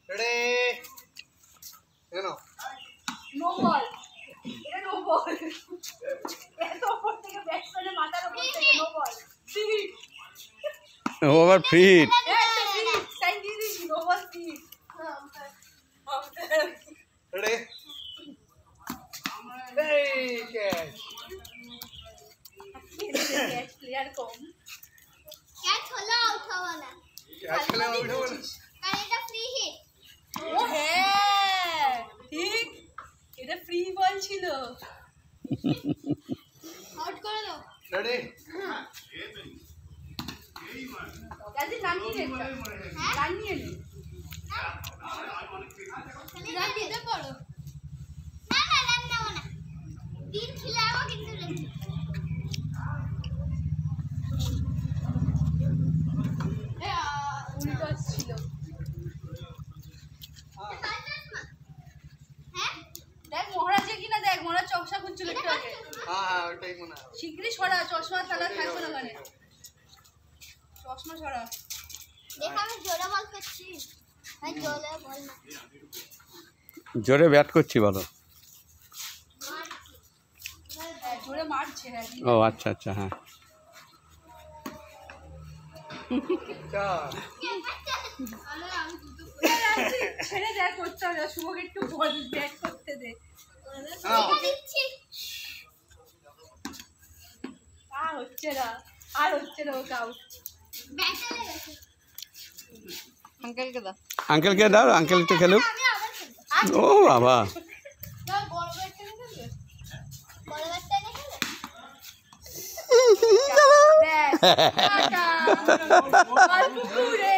Ready? You know. No ball. এটা no ball. এত উপর থেকে ব্যাটসম্যানের মাথার উপর থেকে no ball. Feet. Over feet sign দিয়ে দিছি no ball feet. Ready? Hey, catch. Catch player কম. ক্যাচ হলো আউট হওয়া না Catch খেলে out হবো না। কারণ এটা ফ্রি হিট ও হ্যাঁ ঠিক এটা ফ্রি বল ছিল আউট করে দাও Ready? কাজে নামিয়ে নে নামিয়ে নে রান দিতে পারো না না রান দাও না তিন খেলাবো কিন্তু রেখে উল্টো ছিল দেখ মহারাজে কিনা দেখ মহারাজ চকসা খুঁজছিল একটু আগে হ্যাঁ ওটাই মনে হয়। শিগগিরই সরা চশমা ছাড়া থাকবে না মানে চশমা সরা দেখ আমি জোরে বল করছি ভাই জোরে বল না জোরে ব্যাট করছি বলো হ্যাঁ, জোরে মারছে হ্যাঁ ও আচ্ছা আচ্ছা হ্যাঁ চার। ছেড়ে দেখ করতে হবে শুভকে একটু বল ব্যাট করতে দে নাও। দিচ্ছি আর হচ্ছে না ও আউট ব্যাটে লেগেছে আঙ্কেলকে দাও আঙ্কেলকে দাও আঙ্কেল একটু খেলুক আমি আবার খেলবো ও বাবা না বড় ব্যাটটা নিয়ে খেলবে বড় ব্যাটটা নিয়ে খেলবে ব্যাস টাটা আর পুকুরে